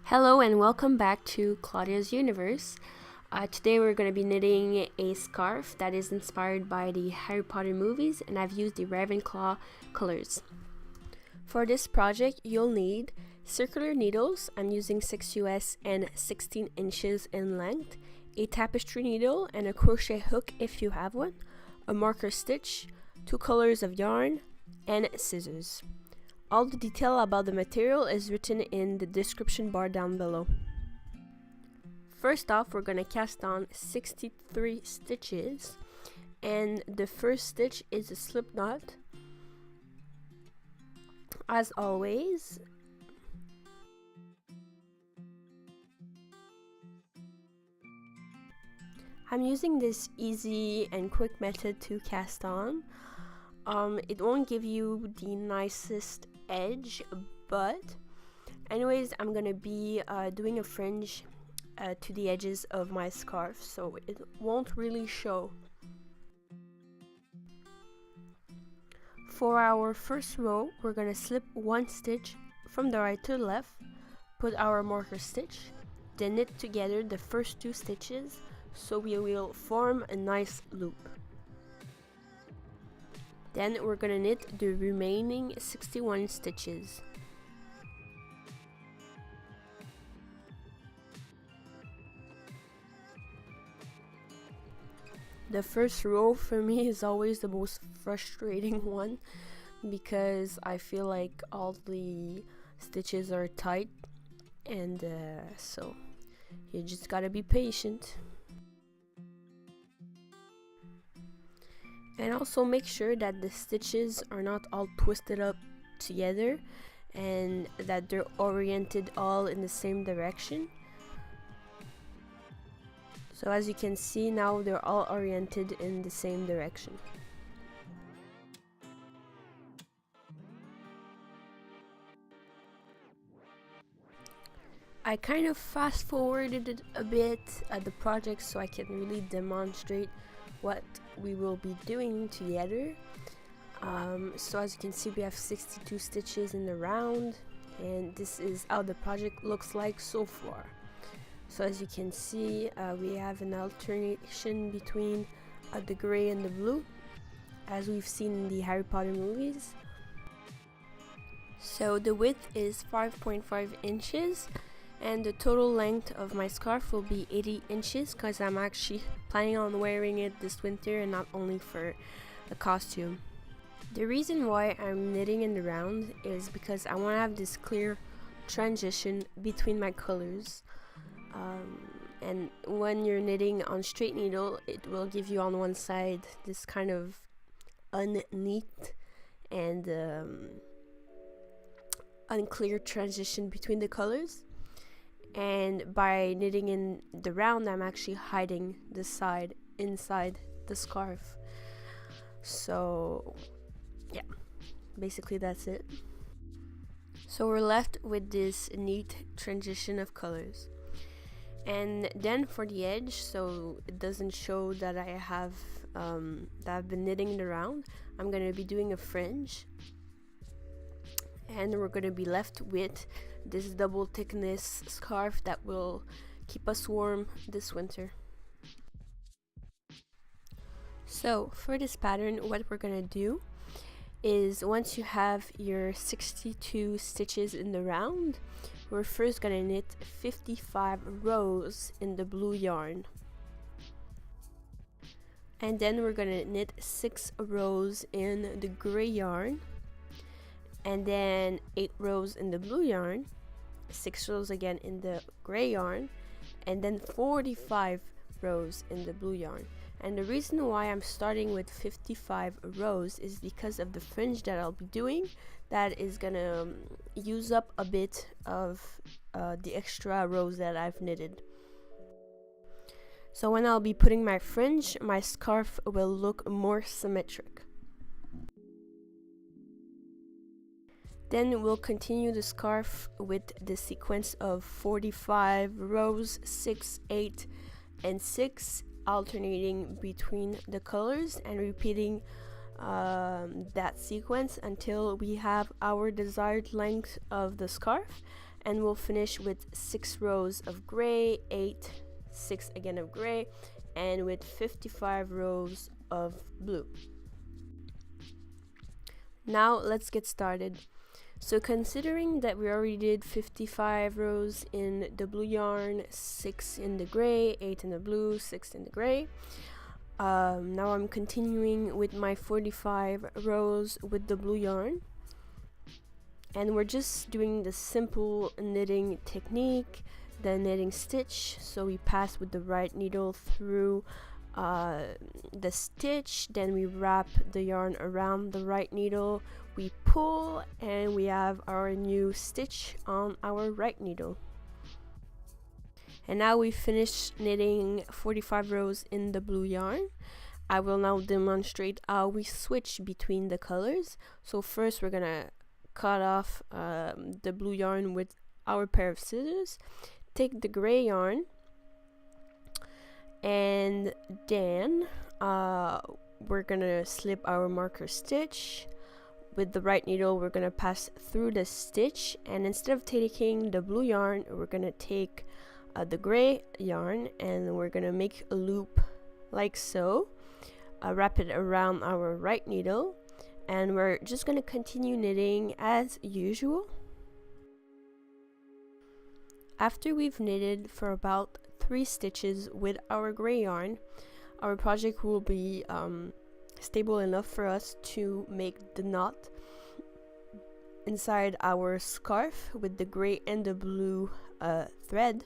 Hello and welcome back to Claudia's Universe. Today we're going to be knitting a scarf that is inspired by the Harry Potter movies, and I've used the Ravenclaw colors. For this project you'll need circular needles. I'm using 6 US and 16 inches in length, a tapestry needle and a crochet hook if you have one, a marker stitch, 2 colors of yarn, and scissors. All the detail about the material is written in the description bar down below. First off, we're going to cast on 63 stitches, and the first stitch is a slip knot. As always, I'm using this easy and quick method to cast on. It won't give you the nicest edge, but anyways, I'm gonna be doing a fringe to the edges of my scarf, so it won't really show. For our first row, we're gonna slip 1 stitch from the right to the left, put our marker stitch, then knit together the first 2 stitches so we will form a nice loop. Then we're gonna knit the remaining 61 stitches. The first row for me is always the most frustrating one because I feel like all the stitches are tight, and so you just gotta be patient. And also make sure that the stitches are not all twisted up together and that they're oriented all in the same direction. So as you can see now, they're all oriented in the same direction. I kind of fast forwarded it a bit at the project so I can really demonstrate what we will be doing together. So as you can see, we have 62 stitches in the round, and this is how the project looks like so far. So as you can see, we have an alternation between the gray and the blue, as we've seen in the Harry Potter movies. So the width is 5.5 inches, and the total length of my scarf will be 80 inches because I'm actually planning on wearing it this winter and not only for the costume. The reason why I'm knitting in the round is because I want to have this clear transition between my colors. And when you're knitting on straight needle, it will give you on one side this kind of unneat and unclear transition between the colors. And by knitting in the round, I'm actually hiding the side inside the scarf. So yeah, basically that's it. So we're left with this neat transition of colors. And then for the edge, so it doesn't show that I have that I've been knitting the round, I'm gonna be doing a fringe, and we're gonna be left with this double thickness scarf that will keep us warm this winter. So for this pattern, what we're gonna do is, once you have your 62 stitches in the round, we're first gonna knit 55 rows in the blue yarn, and then we're gonna knit 6 rows in the gray yarn, and then 8 rows in the blue yarn, 6 rows again in the gray yarn, and then 45 rows in the blue yarn. And the reason why I'm starting with 55 rows is because of the fringe that I'll be doing that is gonna use up a bit of the extra rows that I've knitted. So when I'll be putting my fringe, my scarf will look more symmetric. Then we'll continue the scarf with the sequence of 45 rows, 6, 8, and 6, alternating between the colors and repeating that sequence until we have our desired length of the scarf, and we'll finish with 6 rows of gray, 6 again of gray, and with 55 rows of blue. Now let's get started. So considering that we already did 55 rows in the blue yarn, 6 in the gray, 8 in the blue, 6 in the gray, now I'm continuing with my 45 rows with the blue yarn, and we're just doing the simple knitting technique, the knitting stitch. So we pass with the right needle through the stitch, then we wrap the yarn around the right needle, we pull, and we have our new stitch on our right needle. And now we finished knitting 45 rows in the blue yarn. I will now demonstrate how we switch between the colors. So first we're gonna cut off the blue yarn with our pair of scissors, take the gray yarn, and then we're gonna slip our marker stitch. With the right needle we're gonna pass through the stitch, and instead of taking the blue yarn, we're gonna take the gray yarn, and we're gonna make a loop like so, wrap it around our right needle, and we're just gonna continue knitting as usual. After we've knitted for about 3 stitches with our gray yarn, our project will be stable enough for us to make the knot inside our scarf with the gray and the blue thread,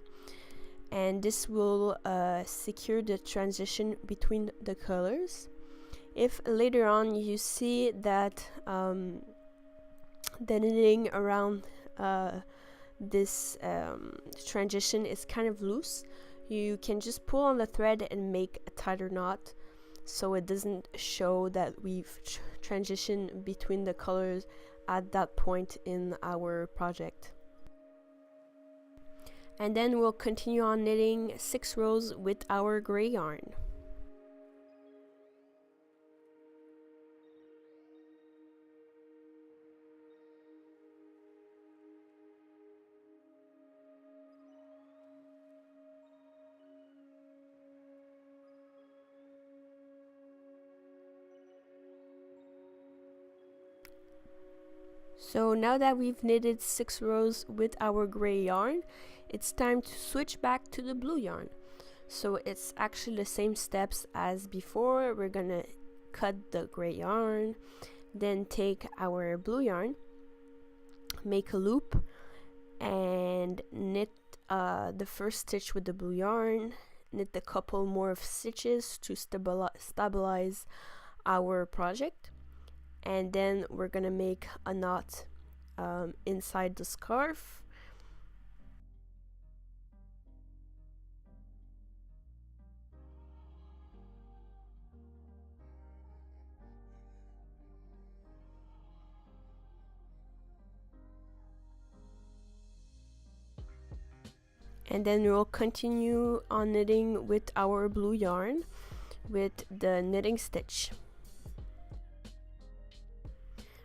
and this will secure the transition between the colors. If later on you see that the knitting around this transition is kind of loose, you can just pull on the thread and make a tighter knot, so it doesn't show that we've transitioned between the colors at that point in our project. And then we'll continue on knitting 6 rows with our gray yarn. So now that we've knitted 6 rows with our gray yarn, it's time to switch back to the blue yarn. So it's actually the same steps as before. We're gonna cut the gray yarn, then take our blue yarn, make a loop, and knit the first stitch with the blue yarn, knit a couple more of stitches to stabilize our project, and then we're gonna make a knot inside the scarf. And then we'll continue on knitting with our blue yarn with the knitting stitch.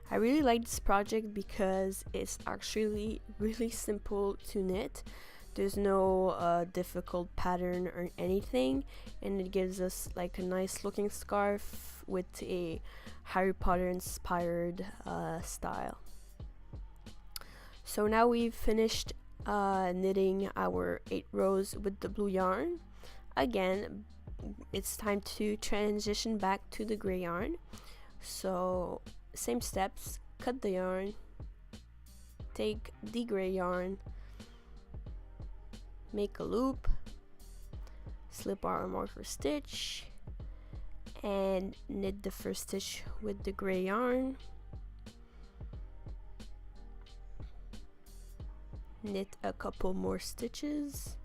I really like this project because it's actually really simple to knit. There's no difficult pattern or anything, and it gives us like a nice looking scarf with a Harry Potter inspired style. So now we've finished knitting our 8 rows with the blue yarn. Again, it's time to transition back to the gray yarn. So same steps, cut the yarn, take the gray yarn, make a loop, slip our marker stitch, and knit the first stitch with the gray yarn, knit a couple more stitches.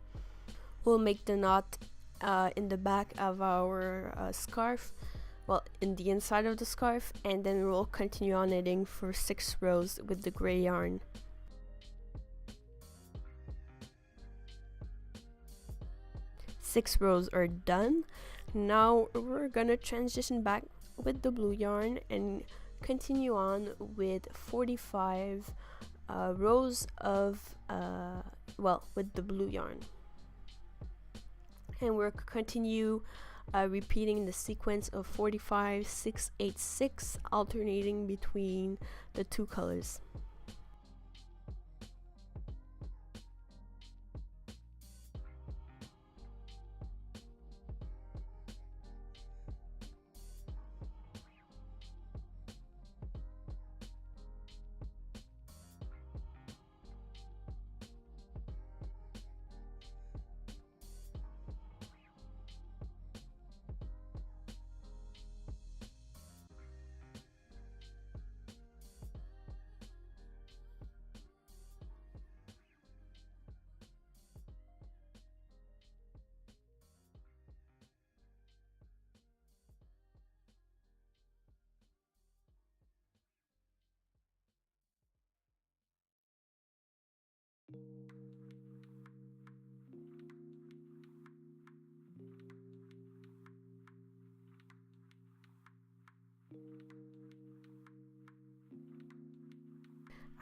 We'll make the knot in the back of our scarf, well, in the inside of the scarf, and then we'll continue on knitting for 6 rows with the gray yarn. Six rows are done. Now we're gonna transition back with the blue yarn and continue on with 45 rows of with the blue yarn, and we'll continue repeating the sequence of 45, 6, 8, 6, alternating between the two colors.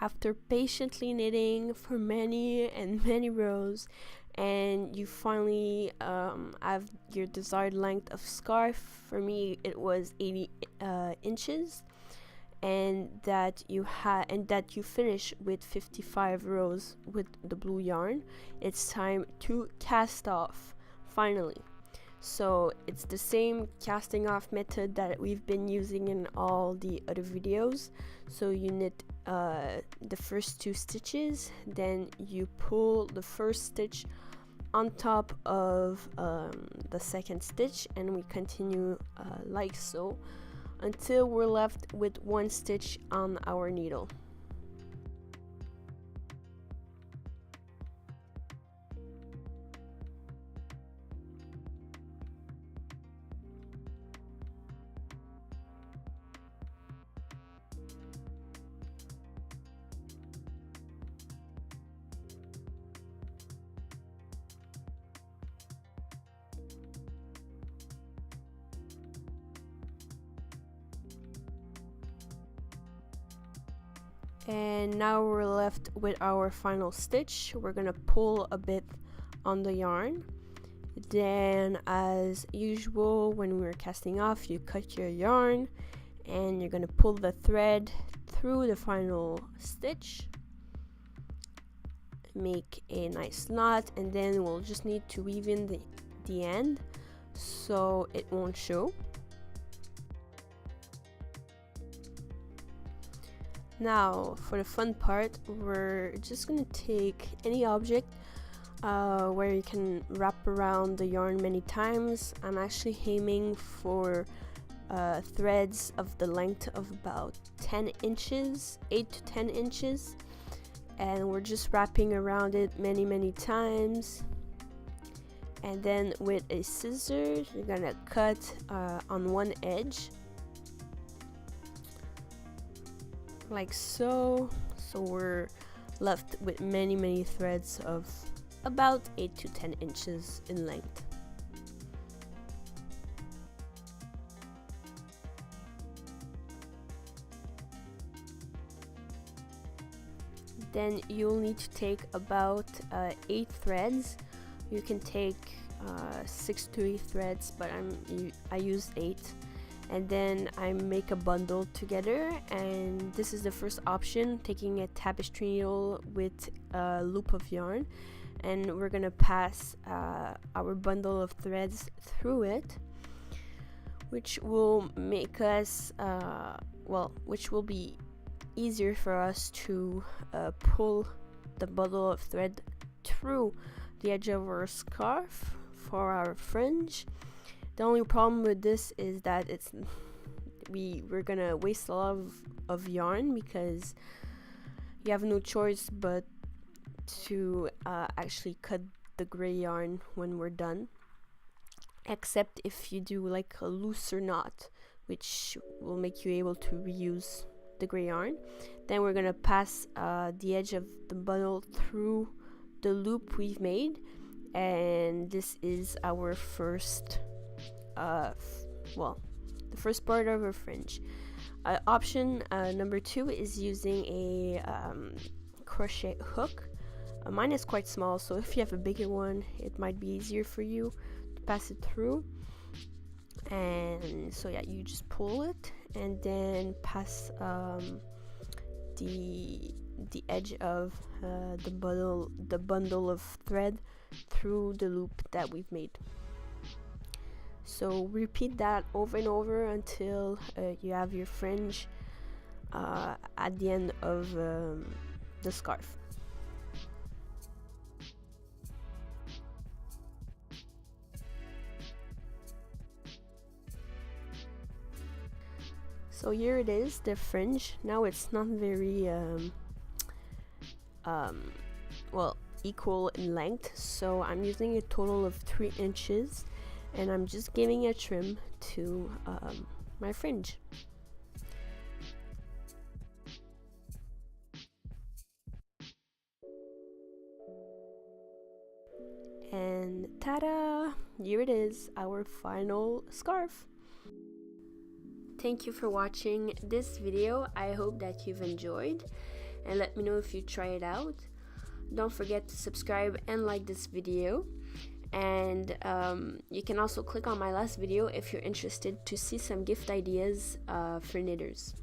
After patiently knitting for many and many rows, and you finally have your desired length of scarf. For me it was 80 inches, and that you finish with 55 rows with the blue yarn. It's time to cast off finally. So it's the same casting off method that we've been using in all the other videos. So you knit the first 2 stitches, then you pull the first stitch on top of the second stitch, and we continue like so until we're left with 1 stitch on our needle. And now we're left with our final stitch. We're gonna pull a bit on the yarn. Then, as usual, when we're casting off, you cut your yarn and you're gonna pull the thread through the final stitch, make a nice knot, and then we'll just need to weave in the end so it won't show. Now for the fun part, we're just gonna take any object where you can wrap around the yarn many times. I'm actually aiming for threads of the length of about 10 inches, 8 to 10 inches, and we're just wrapping around it many times. And then with a scissors, you're gonna cut on one edge like so. So we're left with many threads of about 8 to 10 inches in length. Then you'll need to take about 8 threads. You can take 6 to 8 threads, but I used 8. And then I make a bundle together, and this is the first option, taking a tapestry needle with a loop of yarn, and we're gonna pass our bundle of threads through it, which will make us which will be easier for us to pull the bundle of thread through the edge of our scarf for our fringe. The only problem with this is that we're gonna waste a lot of yarn, because you have no choice but to actually cut the gray yarn when we're done, except if you do like a looser knot, which will make you able to reuse the gray yarn. Then we're gonna pass the edge of the bundle through the loop we've made, and this is our first the first part of our fringe. Option number 2 is using a crochet hook. Mine is quite small, so if you have a bigger one, it might be easier for you to pass it through. And so yeah, you just pull it and then pass the edge of the bundle of thread through the loop that we've made. So repeat that over and over until you have your fringe at the end of the scarf. So here it is, the fringe. Now it's not very well, equal in length, so I'm using a total of 3 inches, and I'm just giving a trim to my fringe. And ta-da! Here it is, our final scarf. Thank you for watching this video. I hope that you've enjoyed, and let me know if you try it out. Don't forget to subscribe and like this video, and you can also click on my last video if you're interested to see some gift ideas for knitters.